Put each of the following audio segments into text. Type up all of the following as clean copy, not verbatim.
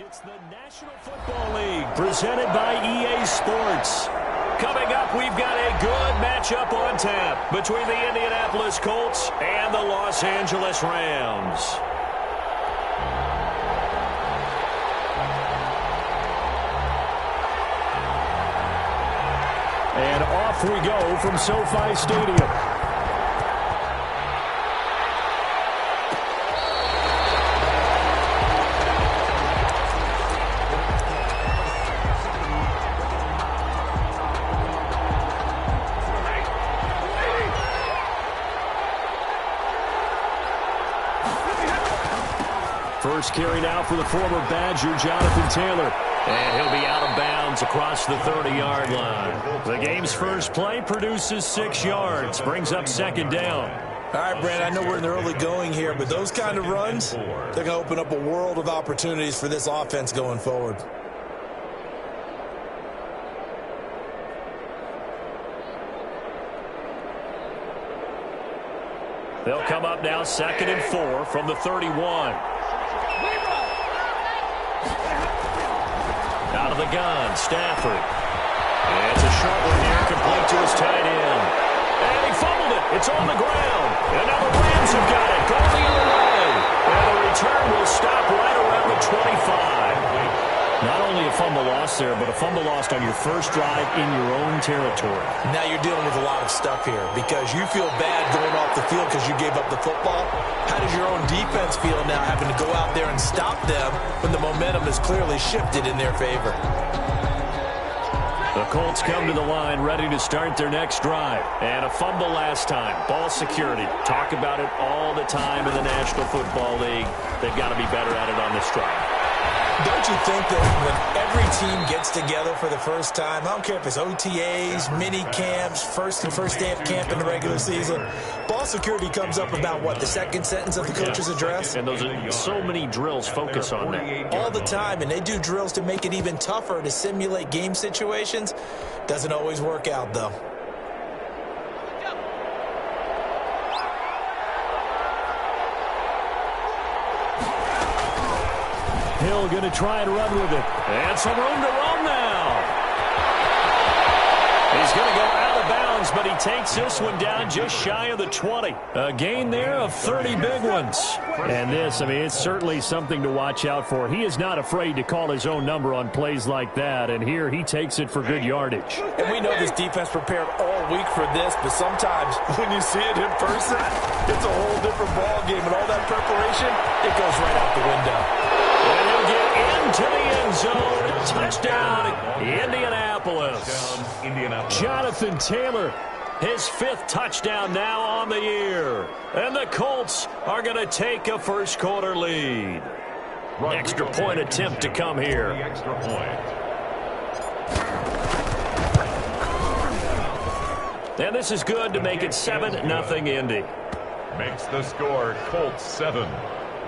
It's the National Football League presented by EA Sports. Coming up, we've got a good matchup on tap between the Indianapolis Colts and the Los Angeles Rams. And off we go from SoFi Stadium. First carry now for the former Badger, Jonathan Taylor. And he'll be out of bounds across the 30-yard line. The game's first play produces 6 yards, brings up second down. All right, Brad, I know we're in the early going here, but those kind of runs, they're going to open up a world of opportunities for this offense going forward. They'll come up now 2nd and 4 from the 31. Out of the gun, Stafford. And it's a short one here, complete to his tight end. And he fumbled it. It's on the ground. And now the Rams have got it. Going the other way. And the return will stop right around the 25. Not only a fumble loss there, but a fumble lost on your first drive in your own territory. Now you're dealing with a lot of stuff here because you feel bad going off the field because you gave up the football. How does your own defense feel now having to go out there and stop them when the momentum is clearly shifted in their favor? The Colts come to the line ready to start their next drive. And a fumble last time. Ball security. Talk about it all the time in the National Football League. They've got to be better at it on this drive. Don't you think that when every team gets together for the first time, I don't care if it's OTAs, mini camps, first day of camp in the regular season, ball security comes up about, what, the second sentence of the coach's address? And those are so many drills focus on that. All the time, and they do drills to make it even tougher to simulate game situations. Doesn't always work out, though. Hill going to try and run with it. And some room to run now. He's going to go out of bounds, but he takes this one down just shy of the 20. A gain there of 30 big ones. And this, I mean, it's certainly something to watch out for. He is not afraid to call his own number on plays like that. And here he takes it for good yardage. And we know this defense prepared all week for this, but sometimes when you see it in person, it's a whole different ball game. And all that preparation, it goes right out the window. And he'll get into the end zone. Touchdown, Indianapolis. Jonathan Taylor, his 5th touchdown now on the year. And the Colts are going to take a first quarter lead. Extra point attempt to come here. Extra point. And this is good to make it 7-0 Indy. Makes the score Colts 7,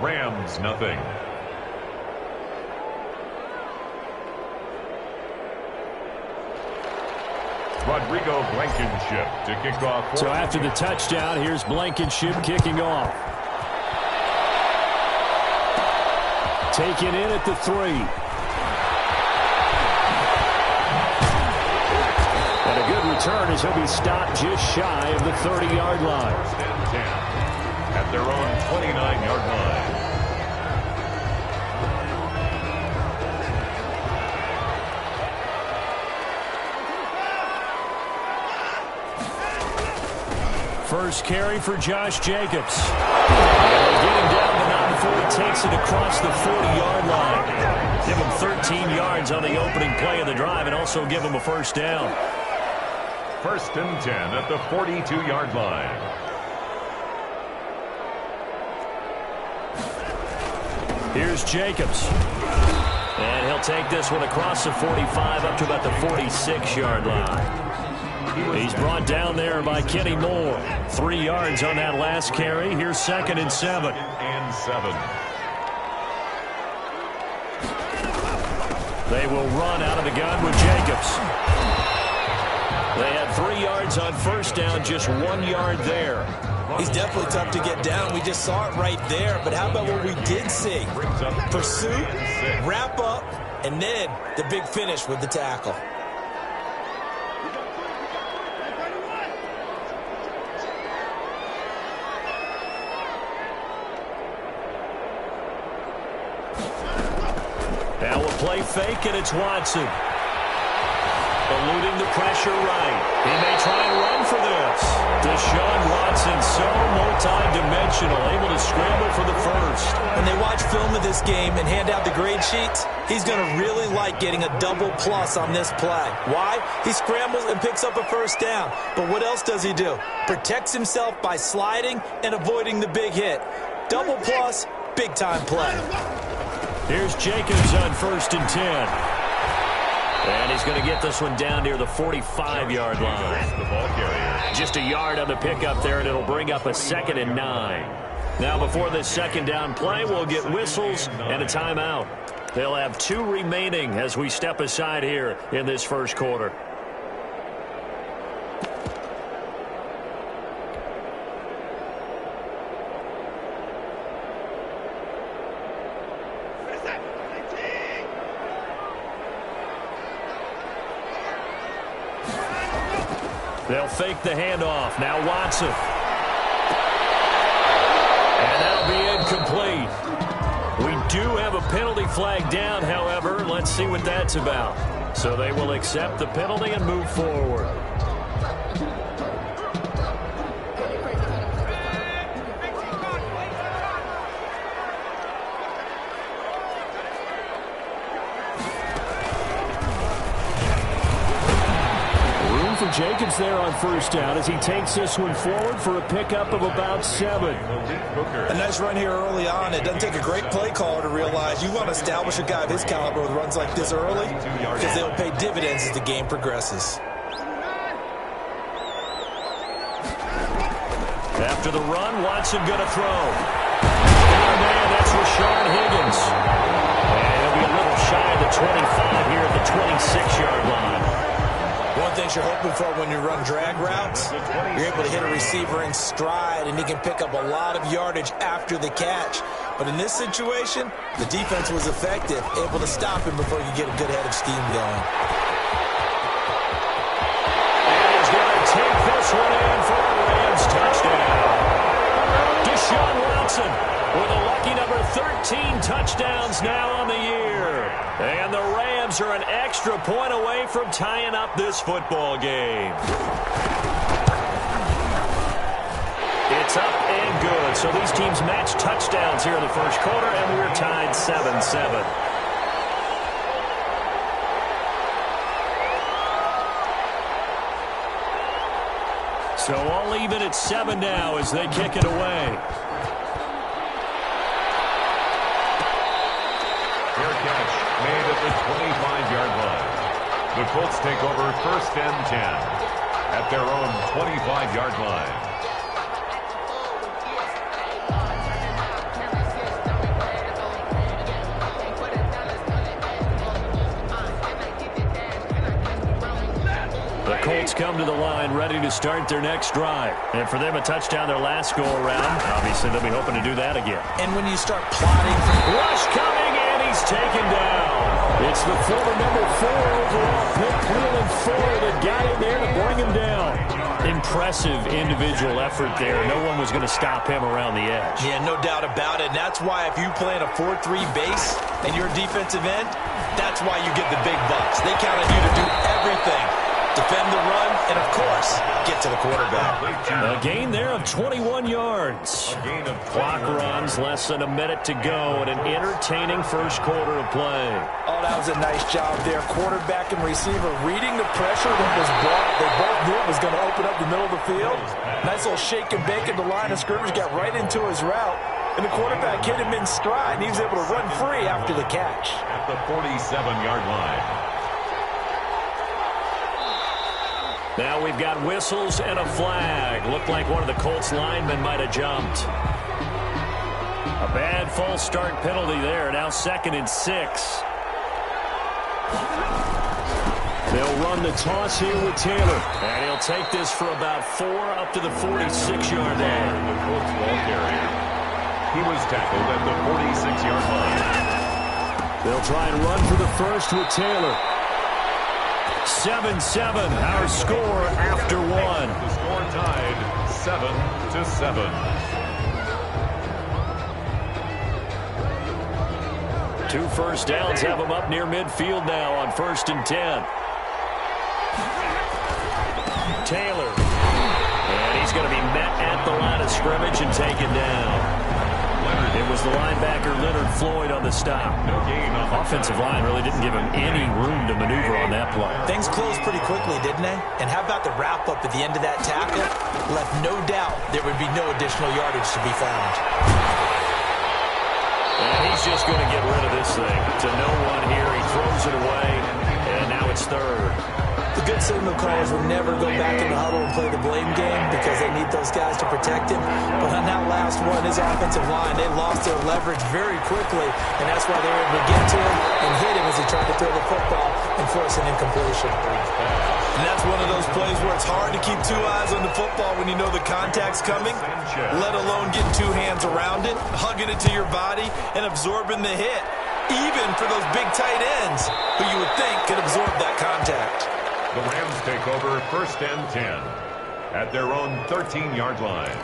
Rams 0. Rodrigo Blankenship to kick off. So after the touchdown, here's Blankenship kicking off. Taken in at the 3. And a good return as he'll be stopped just shy of the 30-yard line. 10 at their own 29-yard line. First carry for Josh Jacobs. And they get him down, but not before he takes it across the 40-yard line. Give him 13 yards on the opening play of the drive and also give him a first down. 1st and 10 at the 42-yard line. Here's Jacobs. And he'll take this one across the 45 up to about the 46-yard line. He's brought down there by Kenny Moore. 3 yards on that last carry. Here's 2nd and 7. And 7. They will run out of the gun with Jacobs. They had 3 yards on first down, just 1 yard there. He's definitely tough to get down. We just saw it right there. But how about what we did see? Pursuit, wrap up, and then the big finish with the tackle. Now we'll play fake, and it's Watson. Eluding the pressure right. He may try and run for this. Deshaun Watson, so multi-dimensional, able to scramble for the first. When they watch film of this game and hand out the grade sheets, he's going to really like getting a double plus on this play. Why? He scrambles and picks up a first down. But what else does he do? Protects himself by sliding and avoiding the big hit. Double plus, big-time play. Here's Jacobs on 1st and 10. And he's going to get this one down near the 45-yard line. Just a yard on the pickup there, and it'll bring up a 2nd and 9. Now, before this second down play, we'll get whistles and a timeout. They'll have 2 remaining as we step aside here in this first quarter. They'll fake the handoff. Now Watson. And that'll be incomplete. We do have a penalty flag down, however. Let's see what that's about. So they will accept the penalty and move forward. Jacobs there on 1st down as he takes this one forward for a pickup of about 7. A nice run here early on. It doesn't take a great play caller to realize you want to establish a guy of his caliber with runs like this early because they'll pay dividends as the game progresses. After the run, Watson going to throw. Oh, man, that's Rashard Higgins. And he'll be a little shy of the 25 here at the 26-yard line. One thing you're hoping for when you run drag routes, you're able to hit a receiver in stride, and he can pick up a lot of yardage after the catch. But in this situation, the defense was effective, able to stop him before you get a good head of steam going. And he's going to take this one in for a Rams touchdown. Deshaun Watson with a lucky number 13 touchdowns now on the year. And the Rams are an extra point away from tying up this football game. It's up and good. So these teams match touchdowns here in the first quarter, and we're tied 7-7. So all even at 7 now as they kick it away. Fair catch made at the 25-yard line. The Colts take over 1st and 10 at their own 25-yard line. The Colts come to the line ready to start their next drive. And for them, a touchdown their last go-around. Obviously, they'll be hoping to do that again. And when you start plotting... Rush coming, and he's taken down. It's the former number 4 overall pick, Cleveland Ford, that got in there to bring him down. Impressive individual effort there. No one was going to stop him around the edge. Yeah, no doubt about it. And that's why if you play in a 4-3 base and you're a defensive end, that's why you get the big bucks. They count on you to do everything. Defend the run, and, of course, get to the quarterback. A gain there of 21 yards. Clock runs, less than a minute to go, and an entertaining first quarter of play. Oh, that was a nice job there. Quarterback and receiver reading the pressure that was brought. They both knew it was going to open up the middle of the field. Nice little shake and bake at the line of scrimmage, got right into his route. And the quarterback hit him in stride, and he was able to run free after the catch. At the 47-yard line. Now we've got whistles and a flag. Looked like one of the Colts linemen might have jumped. A bad false start penalty there. Now 2nd and 6. They'll run the toss here with Taylor. And he'll take this for about 4 up to the 46-yard line. The Colts ball carrier. He was tackled at the 46-yard line. They'll try and run for the first with Taylor. 7-7, our score after one. The score tied 7-7. 2 first downs have them up near midfield now on 1st and 10. Taylor. And he's going to be met at the line of scrimmage and taken down. It was the linebacker Leonard Floyd on the stop. No gain on the offensive line really didn't give him any room to maneuver on that play. Things closed pretty quickly, didn't they? And how about the wrap-up at the end of that tackle? Left no doubt there would be no additional yardage to be found. And he's just going to get rid of this thing. To no one here. He throws it away, and now it's 3rd. The good signal callers will never go back in the huddle and play the blame game because they need those guys to protect him. But on that last one, his offensive line, they lost their leverage very quickly, and that's why they were able to get to him and hit him as he tried to throw the football and force an incompletion. And that's one of those plays where it's hard to keep 2 eyes on the football when you know the contact's coming, let alone getting 2 hands around it, hugging it to your body, and absorbing the hit, even for those big tight ends who you would think could absorb that contact. The Rams take over 1st and 10 at their own 13-yard line.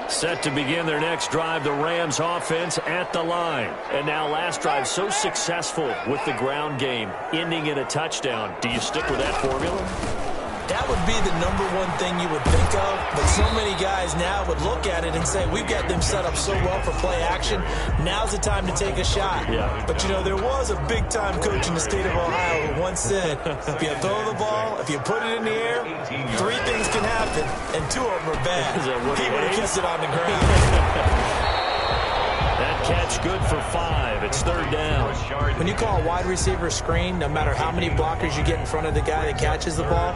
Set to begin their next drive, the Rams offense at the line. And now last drive so successful with the ground game, ending in a touchdown. Do you stick with that formula? That would be the #1 thing you would think of, but so many guys now would look at it and say, we've got them set up so well for play action, now's the time to take a shot. Yeah. But, you know, there was a big-time coach in the state of Ohio who once said, if you throw the ball, if you put it in the air, 3 things can happen, and 2 of them are bad. He would have kept it on the ground. That catch good for 5. It's 3rd down. When you call a wide receiver screen, no matter how many blockers you get in front of the guy that catches the ball,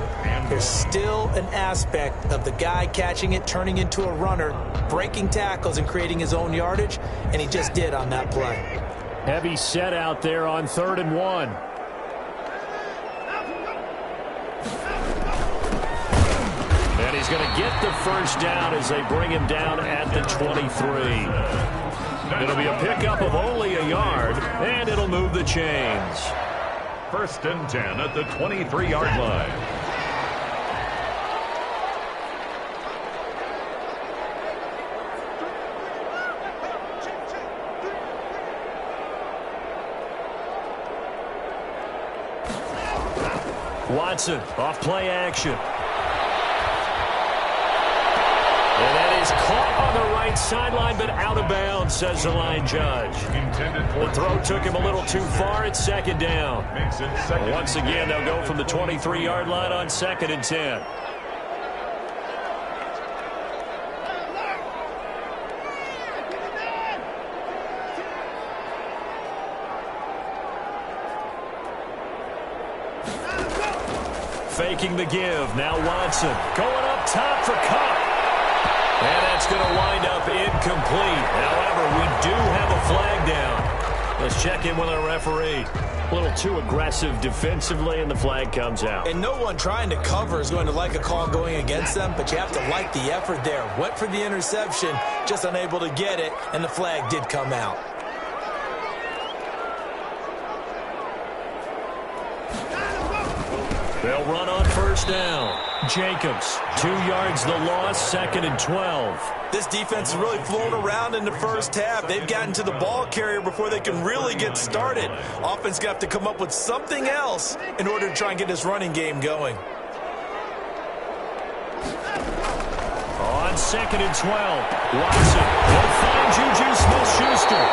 there's still an aspect of the guy catching it, turning into a runner, breaking tackles and creating his own yardage, and he just did on that play. Heavy set out there on 3rd and 1. And he's going to get the first down as they bring him down at the 23. It'll be a pickup of only a yard, and it'll move the chains. 1st and 10 at the 23-yard line. Watson off play action. And that is caught on the right sideline, but out of bounds, says the line judge. The throw took him a little too far. It's 2nd down. Once again, they'll go from the 23-yard line on 2nd and 10. Faking the give. Now Watson going up top for Kupp. And that's going to wind up incomplete. However, we do have a flag down. Let's check in with our referee. A little too aggressive defensively, and the flag comes out. And no one trying to cover is going to like a call going against them, but you have to like the effort there. Went for the interception, just unable to get it, and the flag did come out. They'll run on 1st down. Jacobs, 2 yards the loss, 2nd and 12. This defense is really flown around in the first half. They've gotten to the ball carrier before they can really get started. Offense got to come up with something else in order to try and get this running game going. On 2nd and 12, Watson will find Juju Smith-Schuster.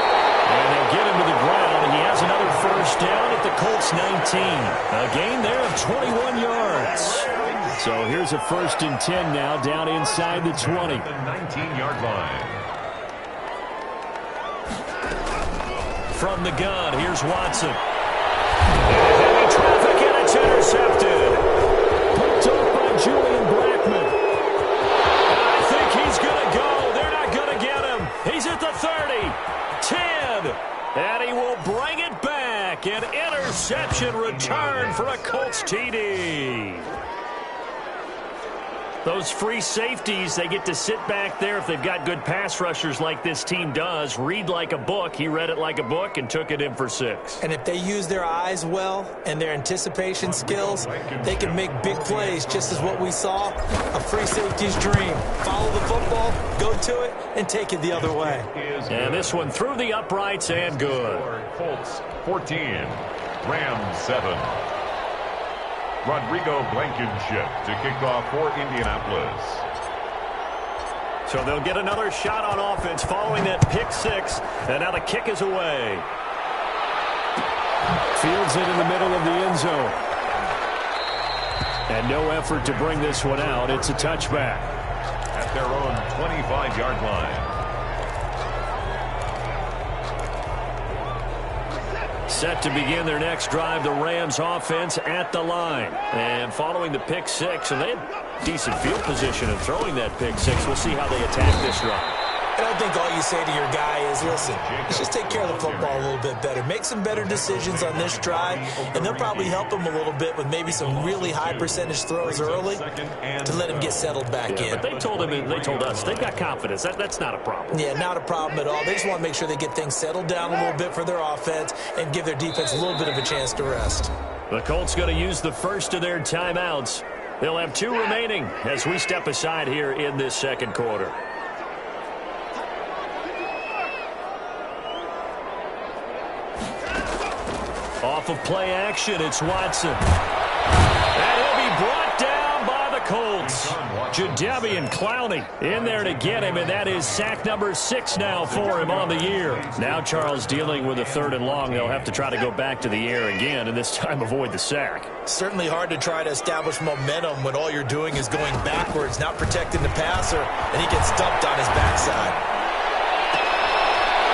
And they'll get him to the ground, and he has another first down at the Colts 19. A gain there of 21 yards. So here's a 1st and 10 now down inside the 20. The 19-yard line. From the gun, here's Watson. Heavy traffic, and it's intercepted. Picked up by Julian Blackmon. And I think he's going to go. They're not going to get him. He's at the 30. 10. And he will bring it back. back, and interception return for a Colts TD. Those free safeties, they get to sit back there if they've got good pass rushers like this team does. Read like a book. He read it like a book and took it in for 6. And if they use their eyes well and their anticipation skills, they can make big plays, just as what we saw, a free safety's dream. Follow the football, go to it, and take it the other way. And this one through the uprights and good. Colts 14, Rams 7. Rodrigo Blankenship to kick off for Indianapolis. So they'll get another shot on offense following that pick 6. And now the kick is away. Fields it in the middle of the end zone. And no effort to bring this one out. It's a touchback. At their own 25-yard line. Set to begin their next drive, the Rams offense at the line. And following the pick 6, and they had decent field position in throwing that pick 6. We'll see how they attack this drive. And I think all you say to your guy is, listen, let's just take care of the football a little bit better. Make some better decisions on this drive, and they'll probably help him a little bit with maybe some really high percentage throws early to let him get settled back in. But they told him, and they told us, they've got confidence. That's not a problem. Yeah, not a problem at all. They just want to make sure they get things settled down a little bit for their offense and give their defense a little bit of a chance to rest. The Colts going to use the first of their timeouts. They'll have 2 remaining as we step aside here in this second quarter. Off of play action, it's Watson. And he'll be brought down by the Colts. Jadeveon Clowney in there to get him, and that is sack number 6 now for him on the year. Now Charles dealing with a 3rd and long. They'll have to try to go back to the air again, and this time avoid the sack. Certainly hard to try to establish momentum when all you're doing is going backwards, not protecting the passer, and he gets dumped on his backside.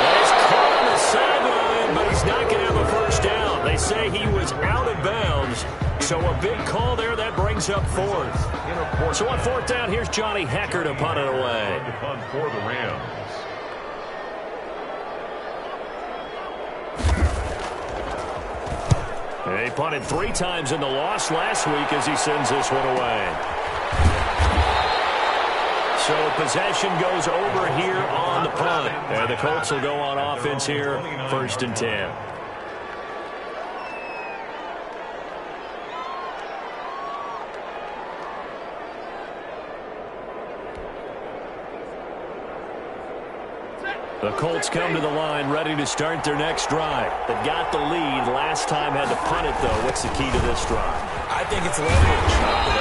He's caught on the sideline, but he's not going to have a first down. They say he was out of bounds, so a big call there that brings up 4th. So on 4th down, here's Johnny Hekker to punt it away. The punt for the Rams. They punted 3 times in the loss last week as he sends this one away. So possession goes over here on the punt. And the Colts will go on offense here, 1st and 10. The Colts come to the line ready to start their next drive. They've got the lead. Last time had to punt it, though. What's the key to this drive? I think it's leverage.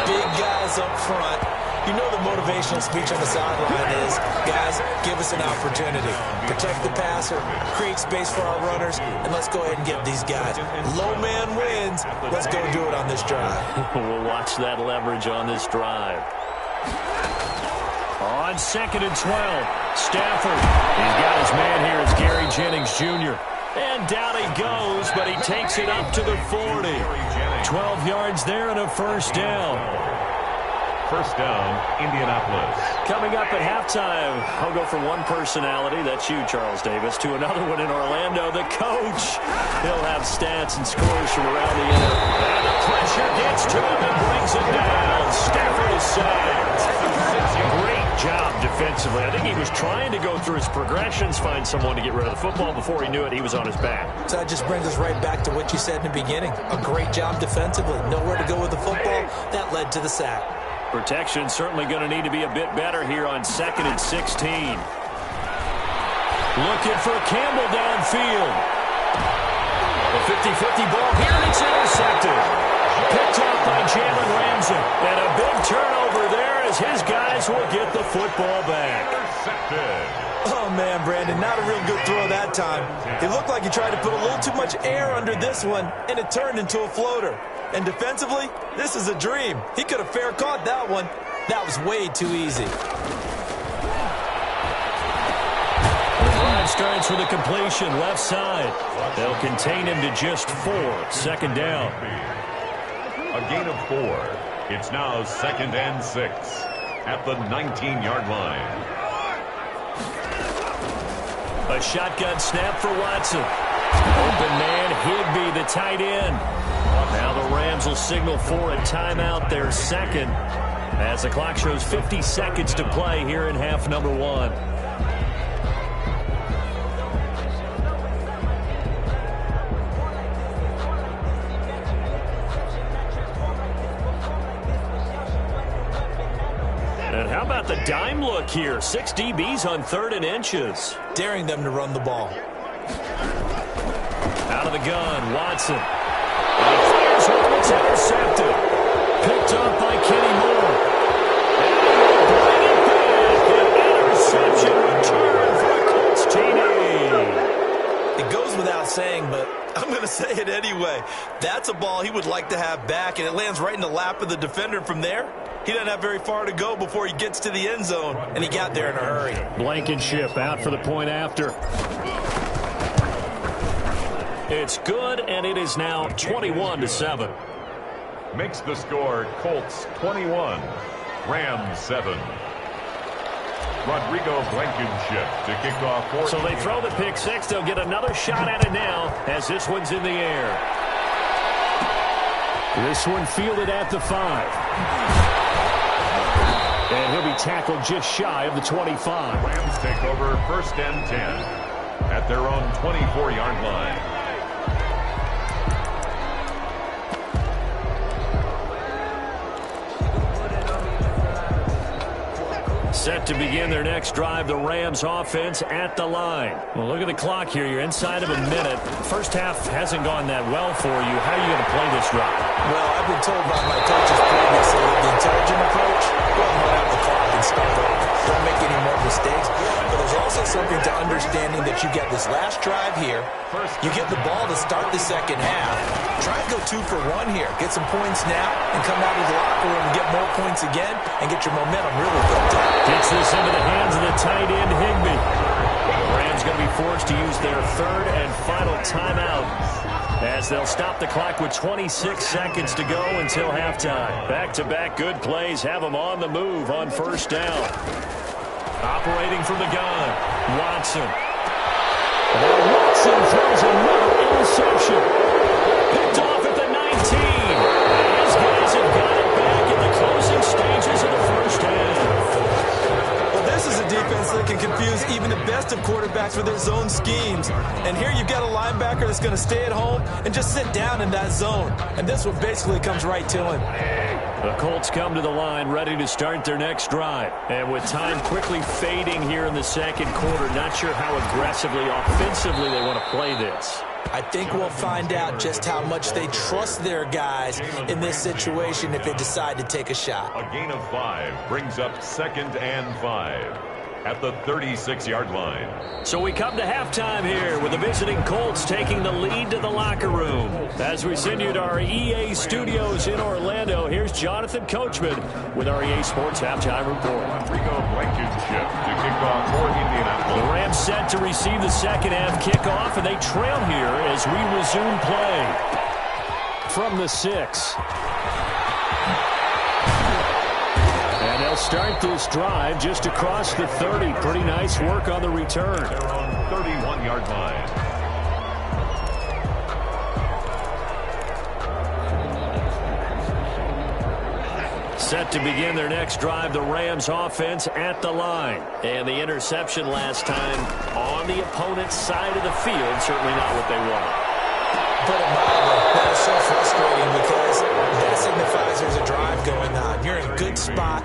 Big guys up front. You know the motivational speech on the sideline is, guys, give us an opportunity. Protect the passer, create space for our runners, and let's go ahead and get these guys. Low man wins. Let's go do it on this drive. We'll watch that leverage on this drive. On 2nd and 12, Stafford. He's got his man here. It's Gary Jennings Jr. And down he goes, but he takes it up to the 40. 12 yards there and a first down. First down, Indianapolis. Coming up at halftime, I'll go from one personality, that's you, Charles Davis, to another one in Orlando, the coach. He'll have stats and scores from around the end. And the pressure gets to him and brings him down. Stafford is sacked. Great job defensively. I think he was trying to go through his progressions, find someone to get rid of the football. Before he knew it, he was on his back. So that just brings us right back to what you said in the beginning. A great job defensively. Nowhere to go with the football. That led to the sack. Protection certainly going to need to be a bit better here on 2nd and 16. Looking for Campbell downfield. A 50-50 ball here, and it's intercepted. Picked off by Jalen Ramsey. And a big turnover there as his guys will get the football back. Oh, man, Brandon, not a real good throw that time. It looked like he tried to put a little too much air under this one, and it turned into a floater. And defensively, this is a dream. He could have fair caught that one. That was way too easy. Drive starts with a completion left side. They'll contain him to just 4. 2nd down. A gain of 4. It's now 2nd and 6 at the 19-yard line. A shotgun snap for Watson. Open man, Higbee, the tight end. Now the Rams will signal for a timeout, their second, as the clock shows 50 seconds to play here in half number one. And how about the dime look here? 6 DBs on 3rd and inches. Daring them to run the ball. Out of the gun, Watson. And he fires one that's intercepted. Picked up by Kenny Moore. And he'll bring it back. An interception return for the Colts TD. It goes without saying, but I'm going to say it anyway. That's a ball he would like to have back, and it lands right in the lap of the defender. From there, he doesn't have very far to go before he gets to the end zone, and he got there in a hurry. Blankenship out for the point after. It's good, and it is now 21-7. Makes the score Colts 21, Rams 7. Rodrigo Blankenship to kick off for. So they throw the pick six. They'll get another shot at it now as this one's in the air. This one fielded at the 5. And he'll be tackled just shy of the 25. Rams take over 1st and 10 at their own 24-yard line. Set to begin their next drive, the Rams offense at the line. Well, look at the clock here. You're inside of a minute. First half hasn't gone that well for you. How are you going to play this drive? Well, I've been told by my coaches previously the intelligent approach, go and run out the clock and start over. Don't make any more mistakes. But there's also something to understanding that you get this last drive here. You get the ball to start the second half. Try and go 2 for 1 here. Get some points now and come out of the locker room and get more points again and get your momentum really built up. Gets this into the hands of the tight end, Higbee. The Rams going to be forced to use their 3rd and final timeout as they'll stop the clock with 26 seconds to go until halftime. Back-to-back good plays have them on the move on 1st down. Operating from the gun, Watson. Watson throws another interception. Picked off at the 19. These guys have got it back in the closing stages of the 1st half. Well, this is a defense that can confuse even the best of quarterbacks with their zone schemes. And here you've got a linebacker that's going to stay at home and just sit down in that zone. And this one basically comes right to him. The Colts come to the line ready to start their next drive. And with time quickly fading here in the second quarter, not sure how aggressively, offensively they want to play this. I think we'll find out just how much they trust their guys in this situation if they decide to take a shot. A gain of 5 brings up 2nd and 5 at the 36-yard line. So we come to halftime here with the visiting Colts taking the lead to the locker room. As we send you to our EA studios in Orlando, here's Jonathan Coachman with our EA Sports Halftime Report. Rodrigo Blankenship to kick off for Indianapolis. The Rams set to receive the second half kickoff, and they trail here as we resume play from the 6. And they'll start this drive just across the 30. Pretty nice work on the return. Their own 31-yard line. Set to begin their next drive, the Rams offense at the line. And the interception last time on the opponent's side of the field, certainly not what they wanted. Put it mildly, that is so frustrating because that signifies there's a drive going on. You're in a good spot,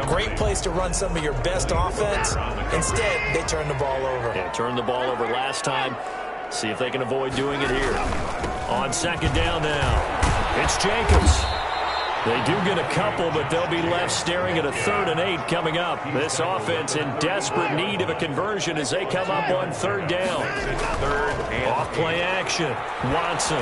great place to run some of your best offense. Instead, they turn the ball over. Yeah, turned the ball over last time. See if they can avoid doing it here. On 2nd down now, it's Jacobs. They do get a couple, but they'll be left staring at a 3rd and 8 coming up. This offense in desperate need of a conversion as they come up on 3rd down. Off play action, Watson.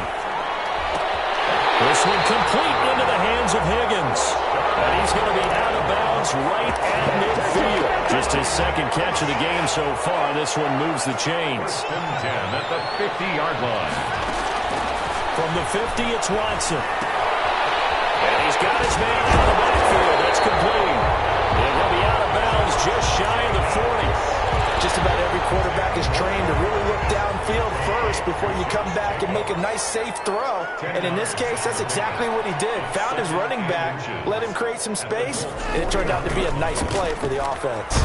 This one complete into the hands of Higgins. And he's going to be out of bounds right at midfield. Just his 2nd catch of the game so far. This one moves the chains. 10 at the 50-yard line. From the 50, it's Watson. And he's got his man out of the backfield. That's complete. And he'll be out of bounds just shy of the 40. Just about every quarterback is trained to really look downfield first before you come back and make a nice, safe throw. And in this case, that's exactly what he did. Found his running back, let him create some space, and it turned out to be a nice play for the offense.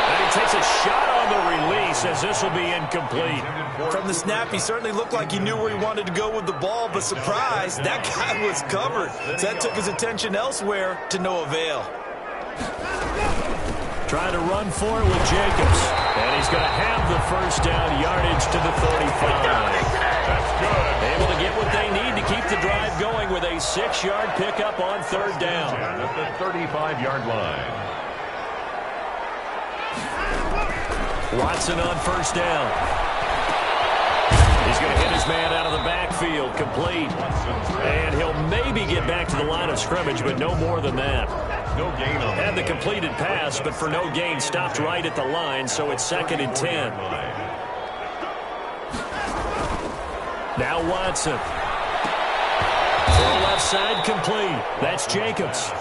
And he takes a shot on the release as this will be incomplete. From the snap, he certainly looked like he knew where he wanted to go with the ball, but surprise, that guy was covered. So that took his attention elsewhere to no avail. Trying to run for it with Jacobs. And he's going to have the first down, yardage to the 35. That's good. Able to get what they need to keep the drive going with a 6-yard pickup on third down. At the 35-yard line. Watson on first down. He's going to hit his man out of the backfield, complete. And he'll maybe get back to the line of scrimmage, but no more than that. No gain on Had the completed pass, but for no gain, stopped right at the line, so it's 2nd and 10. Now Watson. Throw left side, complete. That's Jacobs.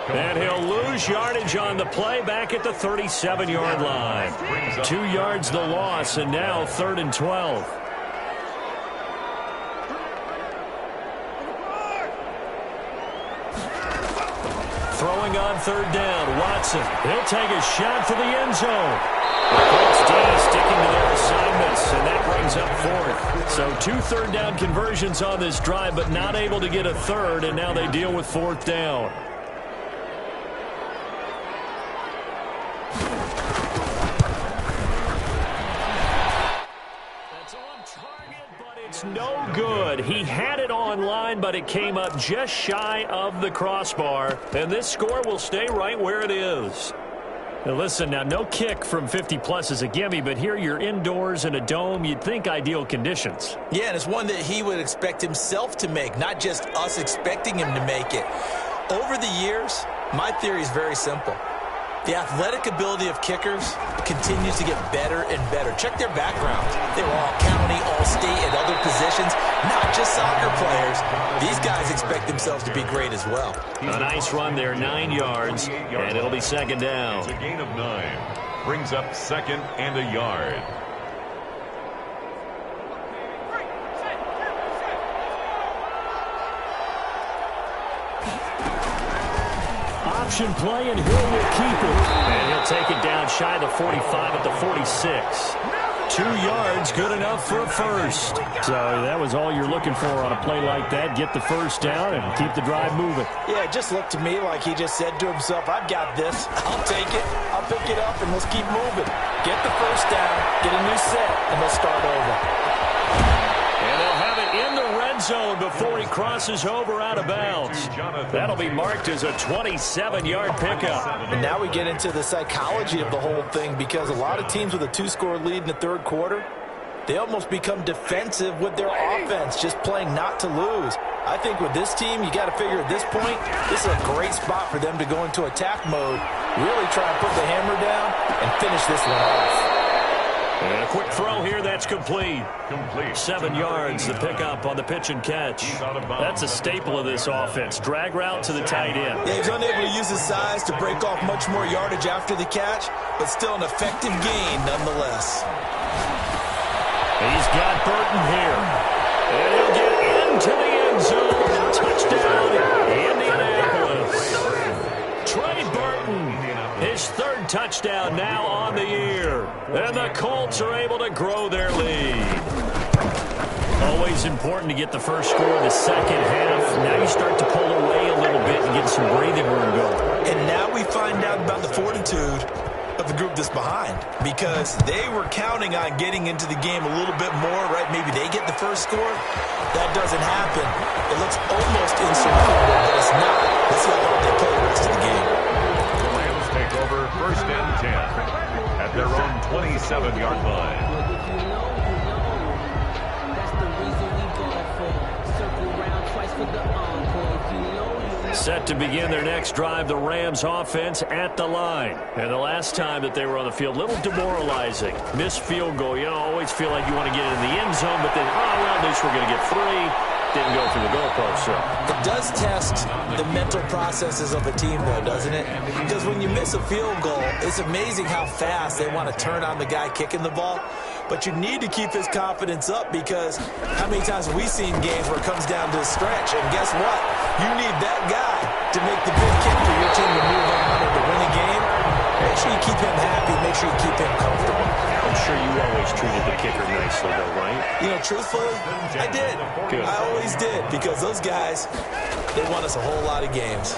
And he'll lose yardage on the play back at the 37-yard line. 2 yards the loss, and now 3rd and 12. Throwing on third down, Watson. He'll take a shot for the end zone. The Colts sticking to their assignments, and that brings up 4th. So 2 third-down conversions on this drive, but not able to get a third, and now they deal with 4th down. No good. He had it on line, but it came up just shy of the crossbar. And this score will stay right where it is. Now listen, now no kick from 50-plus is a gimme, but here you're indoors in a dome. You'd think ideal conditions. Yeah, and it's one that he would expect himself to make, not just us expecting him to make it. Over the years, my theory is very simple. The athletic ability of kickers continues to get better and better. Check their backgrounds. They were all county, all state, at other positions, not just soccer players. These guys expect themselves to be great as well. A nice run there, 9 yards, and it'll be 2nd down. It's a gain of 9. Brings up 2nd and a yard. Option play, and Hill will keep it. And he'll take it down shy of the 45 at the 46. 2 yards, good enough for a first. So that was all you're looking for on a play like that. Get the first down and keep the drive moving. Yeah, it just looked to me like he just said to himself, I've got this. I'll take it. I'll pick it up, and let's keep moving. Get the first down, get a new set, and let's start over. And they'll have it in the red zone before he crosses over out of bounds. That'll be marked as a 27-yard pickup. And now we get into the psychology of the whole thing, because a lot of teams with a 2-score lead in the third quarter, they almost become defensive with their offense, just playing not to lose. I think with this team, you got to figure at this point, this is a great spot for them to go into attack mode, really try and put the hammer down and finish this one off. And a quick throw here, that's complete. 7 yards, the pickup on the pitch and catch. That's a staple of this offense. Drag route to the tight end. Yeah, he's unable to use his size to break off much more yardage after the catch, but still an effective gain nonetheless. He's got Burton here. And he'll get into the end zone. Touchdown, Indianapolis. Trey Burton, his 3rd touchdown now on the year. And the Colts are able to grow their lead. Always important to get the first score of the second half. Now you start to pull away a little bit and get some breathing room going. And now we find out about the fortitude of the group that's behind, because they were counting on getting into the game a little bit more, right? Maybe they get the first score. That doesn't happen. It looks almost insurmountable, but it's not. Let's see how hard they play the rest of the game. The Rams take over 1st and 10 at their own 27-yard line. Set to begin their next drive, the Rams offense at the line. And the last time that they were on the field, a little demoralizing. Missed field goal. You always feel like you want to get in the end zone, but then, well, at least we're going to get 3. Didn't go through the goalpost, so. It does test the mental processes of a team, though, doesn't it? Because when you miss a field goal, it's amazing how fast they want to turn on the guy kicking the ball. But you need to keep his confidence up, because how many times have we seen games where it comes down to a stretch? And guess what? You need that guy to make the big kick for your team to move on and to win a game. Make sure you keep him happy. Make sure you keep him comfortable. I'm sure you always treated the kicker nicely, though, right? You know, truthfully, I did. Good. I always did, because those guys, they won us a whole lot of games.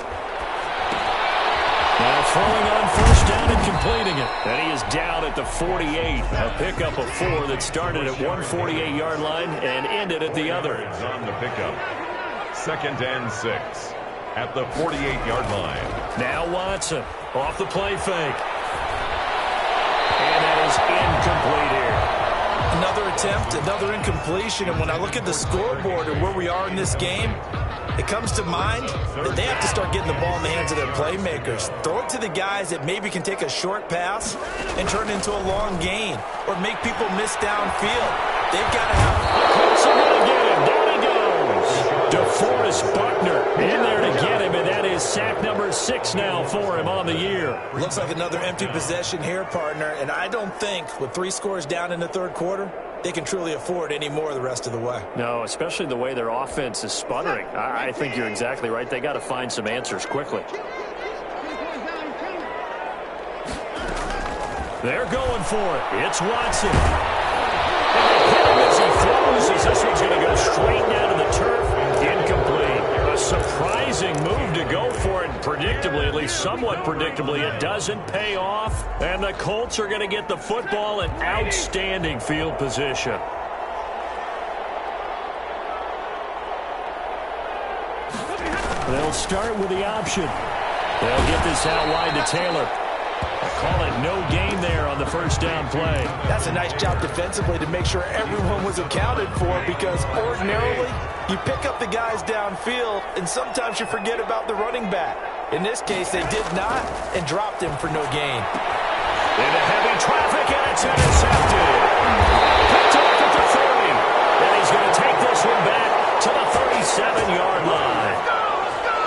Now throwing on first down and completing it. And he is down at the 48. A pickup of 4 that started at 148-yard line and ended at the other. On the pickup. 2nd and 6 at the 48-yard line. Now Watson off the play fake. And that is incomplete here. Another attempt, another incompletion. And when I look at the scoreboard and where we are in this game, it comes to mind that they have to start getting the ball in the hands of their playmakers. Throw it to the guys that maybe can take a short pass and turn it into a long gain, or make people miss downfield. They've got to have... Colts are going to get him. Down he goes. DeForest Buckner in there to get him, and that is sack number 6 now for him on the year. Looks like another empty possession here, partner, and I don't think with 3 scores down in the third quarter, they can truly afford any more the rest of the way. No, especially the way their offense is sputtering. I think you're exactly right. They got to find some answers quickly. They're going for it. It's Watson. And they hit him as he throws, as this one's going to go straight down to the turf. Incomplete. A surprising move to go for it, predictably, at least somewhat predictably. It doesn't pay off, and the Colts are going to get the football in outstanding field position. They'll start with the option. They'll get this out wide to Taylor. Call it no gain there on the first down play. That's a nice job defensively to make sure everyone was accounted for, because ordinarily you pick up the guys downfield and sometimes you forget about the running back. In this case, they did not and dropped him for no gain. Into heavy traffic, and it's intercepted. Picked off at the 30. And he's going to take this one back to the 37-yard line.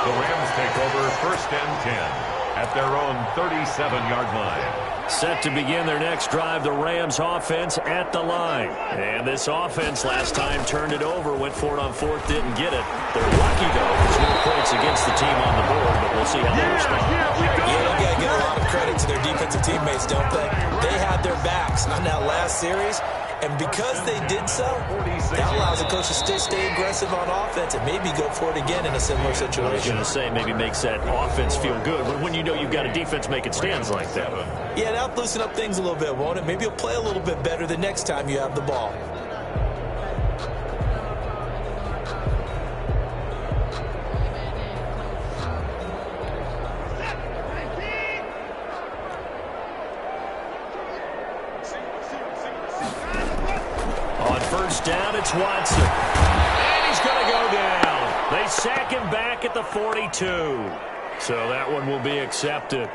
The Rams take over 1st and 10 at their own 37-yard line. Set to begin their next drive, the Rams offense at the line. And this offense last time turned it over, went for it on 4th, didn't get it. They're lucky, though. There's no points against the team on the board, but we'll see how they respond. Yeah, they got to give a lot of credit to their defensive teammates, don't they? They had their backs on that last series, and because they did so, that allows the coach to still stay aggressive on offense and maybe go for it again in a similar situation. I was going to say, maybe makes that offense feel good, but when you know you've got a defense making stands like that. Yeah, that'll loosen up things a little bit, won't it? Maybe you'll play a little bit better the next time you have the ball. On first down, it's Watson. And he's going to go down. They sack him back at the 42. So that one will be accepted.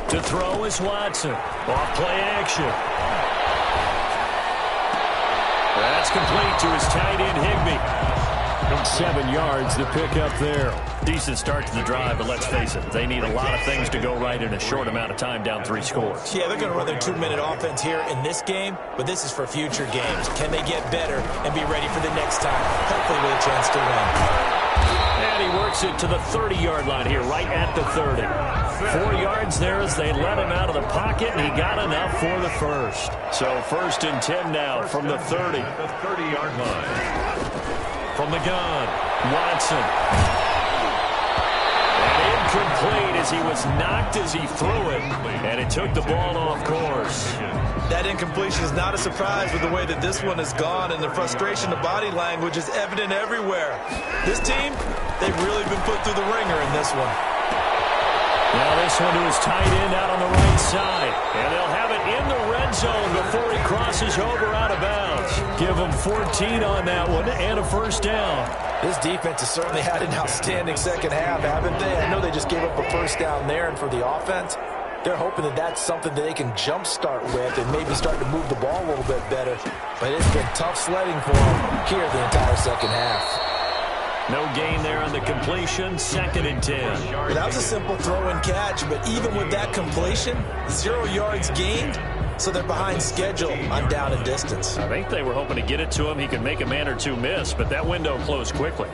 To throw is Watson. Off play action. That's complete to his tight end, Higbee. 7 yards, the pickup there. Decent start to the drive, but let's face it, they need a lot of things to go right in a short amount of time, down 3 scores. Yeah, they're going to run their 2-minute offense here in this game, but this is for future games. Can they get better and be ready for the next time? Hopefully with a chance to win. And he works it to the 30-yard line here, right at the 30. 4 yards there as they let him out of the pocket, and he got enough for the first. So 1st and 10 now from the 30. The 30-yard line. From the gun, Watson. And incomplete as he was knocked as he threw it, and it took the ball off course. That incompletion is not a surprise with the way that this one has gone, and the frustration, the body language is evident everywhere. This team, they've really been put through the ringer in this one. Now this one to his tight end out on the right side. And they'll have it in the red zone before he crosses over out of bounds. Give him 14 on that one and a first down. This defense has certainly had an outstanding second half, haven't they? I know they just gave up a first down there, and for the offense, they're hoping that that's something that they can jumpstart with and maybe start to move the ball a little bit better. But it's been tough sledding for them here the entire second half. No gain there on the completion, 2nd and 10. That was a simple throw and catch, but even with that completion, 0 yards gained, so they're behind schedule on down and distance. I think they were hoping to get it to him. He could make a man or two miss, but that window closed quickly.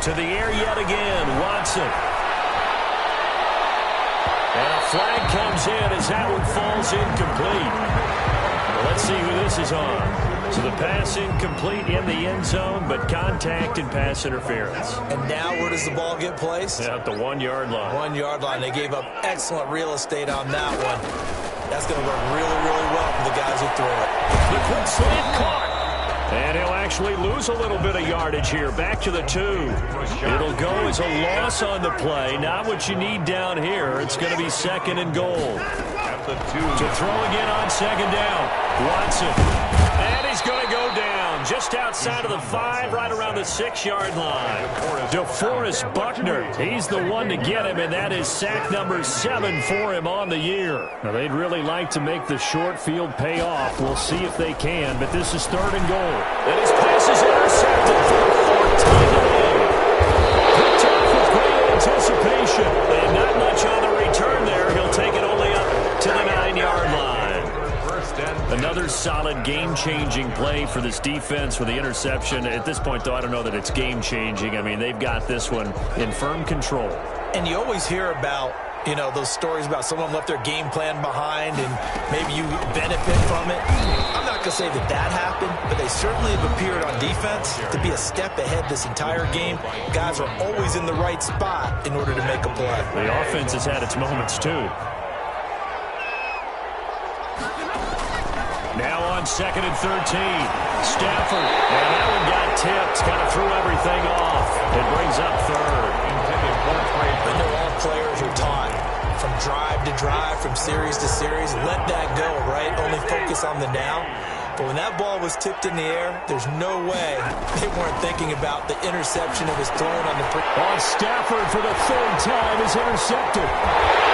To the air yet again, Watson. And a flag comes in as that one falls incomplete. Well, let's see who this is on. So the pass incomplete in the end zone, but contact and pass interference. And now where does the ball get placed? At the 1 yard line. 1 yard line. They gave up excellent real estate on that one. That's going to work really, really well for the guys who throw it. The quick slant caught. And he'll actually lose a little bit of yardage here. Back to the 2. It'll go as a loss on the play. Not what you need down here. It's going to be 2nd and goal. At the 2. To throw again on 2nd down. Watson. And he's going to go down just outside of the 5, right around the 6-yard line. DeForest Buckner. He's the one to get him, and that is sack number 7 for him on the year. Now, they'd really like to make the short field pay off. We'll see if they can, but this is 3rd and goal. And his pass is intercepted for the 4th time today. Picked off with great anticipation. And not much on the return there. He'll take it only up to the 9-yard line. Another solid game-changing play for this defense with the interception. At this point, though, I don't know that it's game-changing. I mean, they've got this one in firm control. And you always hear about, you know, those stories about someone left their game plan behind and maybe you benefit from it. I'm not going to say that that happened, but they certainly have appeared on defense to be a step ahead this entire game. Guys are always in the right spot in order to make a play. The offense has had its moments, too. Now on 2nd and 13. Stafford. And that one got tipped. Kind of threw everything off. It brings up 3rd. I know all players are taught from drive to drive, from series to series. Let that go, right? Only focus on the now. But when that ball was tipped in the air, there's no way they weren't thinking about the interception that was thrown on the... On Stafford for the 3rd time is intercepted.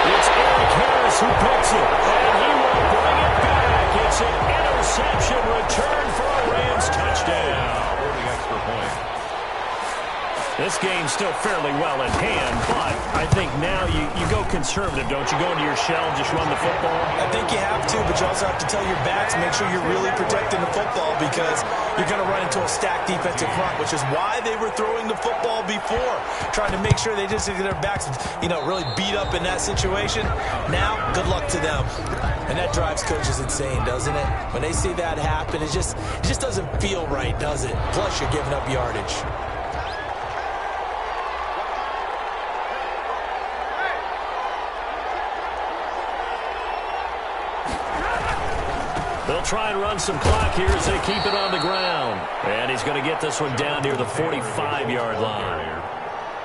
It's Eric Harris who picks it. And he will bring it back. It's an interception return for a Rams touchdown. Extra point. This game's still fairly well in hand, but I think now you go conservative, don't you? Go into your shell, just run the football? I think you have to, but you also have to tell your backs, make sure you're really protecting the football because you're going to run into a stacked defensive front, which is why they were throwing the football before, trying to make sure they just get their backs, you know, really beat up in that situation. Now, good luck to them. And that drives coaches insane, doesn't it? When they see that happen, it just doesn't feel right, does it? Plus, you're giving up yardage. They'll try and run some clock here as they keep it on the ground. And he's going to get this one down near the 45-yard line.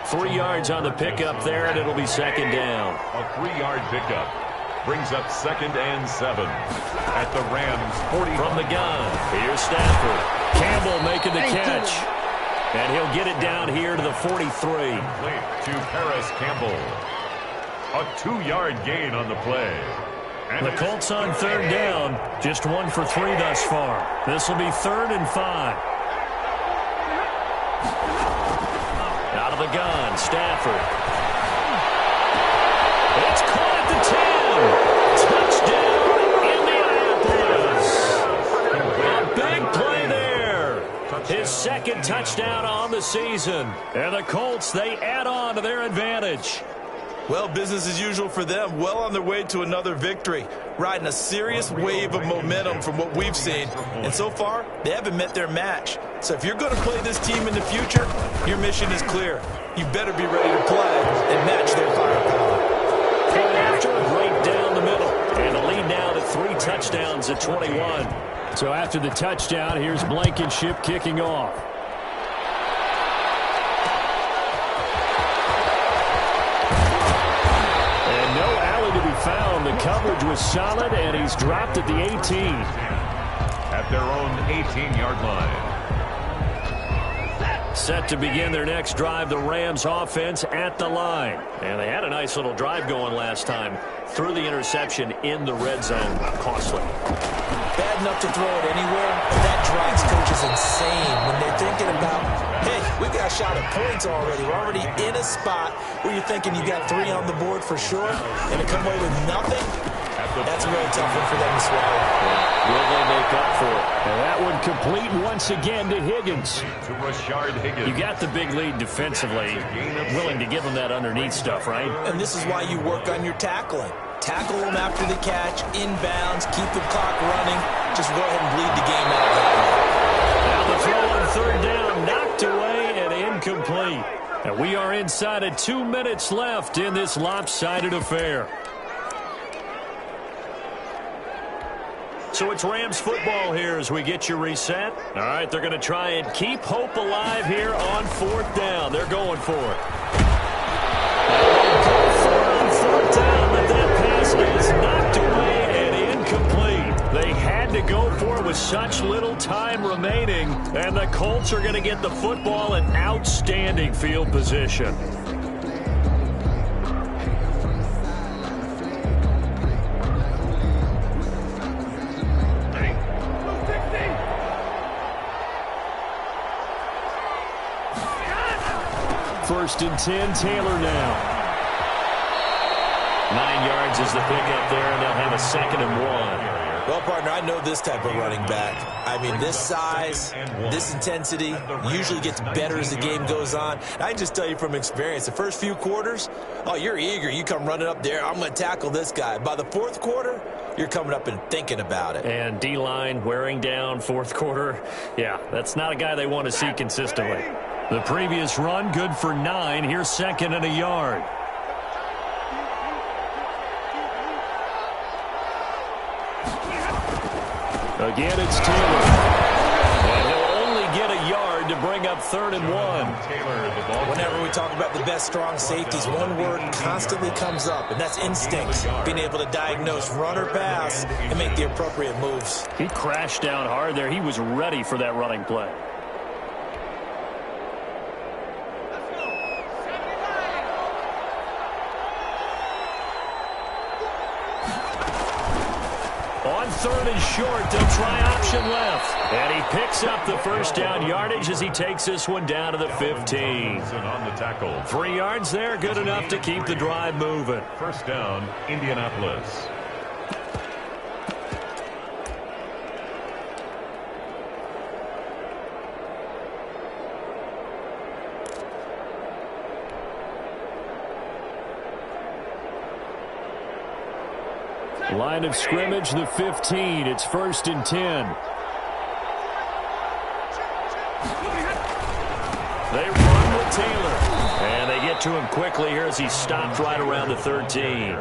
3 yards on the pickup there, and it'll be 2nd down. A 3-yard pickup brings up 2nd and 7 at the Rams 40. From the gun, here's Stafford. Campbell making the catch. And he'll get it down here to the 43. Complete to Paris Campbell. A 2-yard gain on the play. And the Colts on 3rd down. Just 1 for 3 thus far. This will be 3rd and 5. Out of the gun, Stafford. It's caught at the 10. Touchdown, Indianapolis. A big play there. His 2nd touchdown on the season. And the Colts, they add on to their advantage. Well, business as usual for them. Well on their way to another victory. Riding a serious wave of momentum from what we've seen. And so far, they haven't met their match. So if you're going to play this team in the future, your mission is clear. You better be ready to play and match their firepower. After right down the middle. And the lead now to 3 touchdowns at 21. So after the touchdown, here's Blankenship kicking off. And no alley to be found. The coverage was solid, and he's dropped at the 18. At their own 18-yard line. Set to begin their next drive, the Rams offense at the line. And they had a nice little drive going last time. Threw the interception in the red zone. Costly. Bad enough to throw it anywhere, but that drives coaches insane when they're thinking about, hey, we got a shot at points already. We're already in a spot where you're thinking you got 3 on the board for sure, and to come away with nothing, that's a really tough one for them to swallow. Will they make up for it? And that one complete once again to Higgins. To Rashard Higgins. You got the big lead defensively. Willing to give them that underneath stuff, right? And this is why you work on your tackling. Tackle them after the catch, inbounds, keep the clock running. Just go ahead and bleed the game out that way. Now the throw on third down, knocked away and incomplete. And we are inside of 2 minutes left in this lopsided affair. So it's Rams football here as we get you reset. All right, they're going to try and keep hope alive here on fourth down. They're going for it. On fourth down, but that pass is knocked away and incomplete. They had to go for it with such little time remaining, and the Colts are going to get the football in outstanding field position. First and 10, Taylor now. 9 yards is the pickup there, and they'll have a 2nd and 1. Well, partner, I know this type of running back. I mean, this size, this intensity usually gets better as the game goes on. I can just tell you from experience, the first few quarters, oh, you're eager. You come running up there, I'm going to tackle this guy. By the fourth quarter, you're coming up and thinking about it. And D-line wearing down fourth quarter. Yeah, that's not a guy they want to see consistently. The previous run, good for 9. Here's 2nd and a yard. Again, it's Taylor. And he'll only get a yard to bring up 3rd and 1. Whenever we talk about the best strong safeties, one word constantly comes up, and that's instinct. Being able to diagnose run or pass and make the appropriate moves. He crashed down hard there. He was ready for that running play. On 3rd and short, they'll try option left. And he picks up the first down yardage as he takes this one down to the 15. On the tackle. 3 yards there, good enough to keep the drive moving. First down, Indianapolis. Line of scrimmage, the 15. It's 1st and 10. They run with Taylor. And they get to him quickly here as he stopped right around the 13.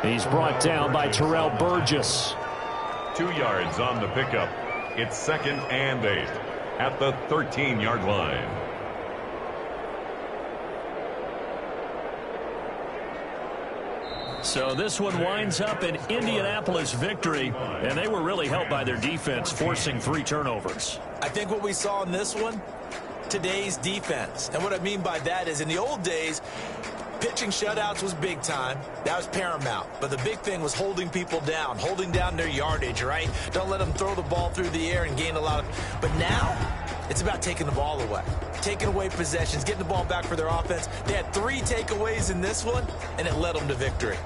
He's brought down by Terrell Burgess. 2 yards on the pickup. It's 2nd and 8 at the 13-yard line. So this one winds up an Indianapolis victory, and they were really helped by their defense, forcing 3 turnovers. I think what we saw in this one, today's defense. And what I mean by that is in the old days, pitching shutouts was big time. That was paramount. But the big thing was holding people down, holding down their yardage, right? Don't let them throw the ball through the air and gain a lot of... But now, it's about taking the ball away. Taking away possessions, getting the ball back for their offense. They had 3 takeaways in this one, and it led them to victory.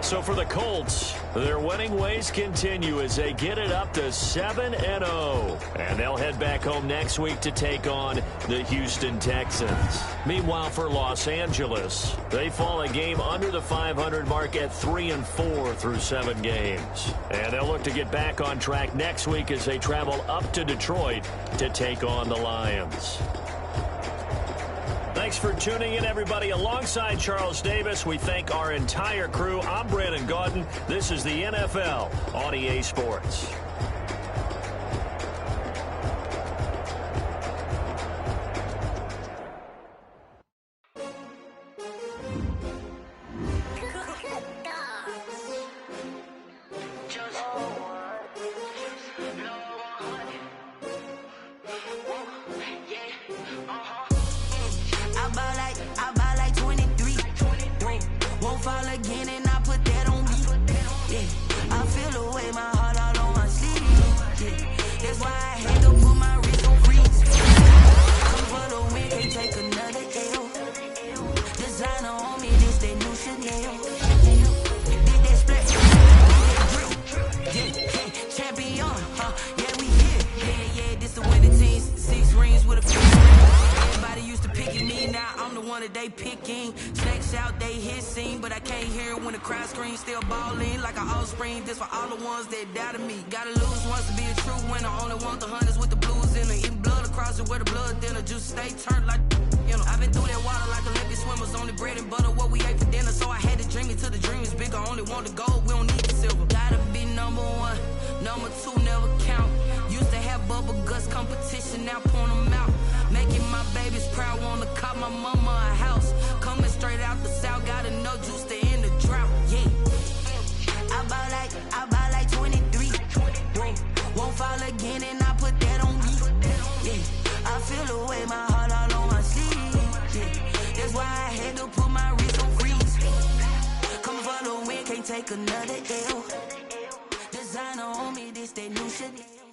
So for the Colts, their winning ways continue as they get it up to 7-0. And they'll head back home next week to take on the Houston Texans. Meanwhile, for Los Angeles, they fall a game under the 500 mark at 3-4 through 7 games. And they'll look to get back on track next week as they travel up to Detroit to take on the Lions. Thanks. Thanks for tuning in, everybody. Alongside Charles Davis, we thank our entire crew. I'm Brandon Gaudin. This is the NFL on EA Sports. They picking, snakes out, they hissing, but I can't hear it when the crowd screams. Still balling like an offspring. This for all the ones that doubted me. Gotta lose once to be a true winner. Only want the hunters with the blues in it. Eating blood across it where the blood dinner. Just stay turned like, you know. I've been through that water like Olympic swimmers. Only bread and butter what we ate for dinner. So I had to dream it till the dream is bigger. Only want the gold, we don't need the silver. Gotta be number one, number two never count. Used to have bubble guts competition, now point them out. Making my babies proud, wanna cop my mama a house. Coming straight out the south, got enough juice to end the drought, yeah. I buy like 23. Won't fall again and I put that on me, yeah. I feel the way, my heart all on my sleeve, yeah. That's why I had to put my wrist on freeze. Coming for the win, can't take another L. Designer on me, this that new Chanel.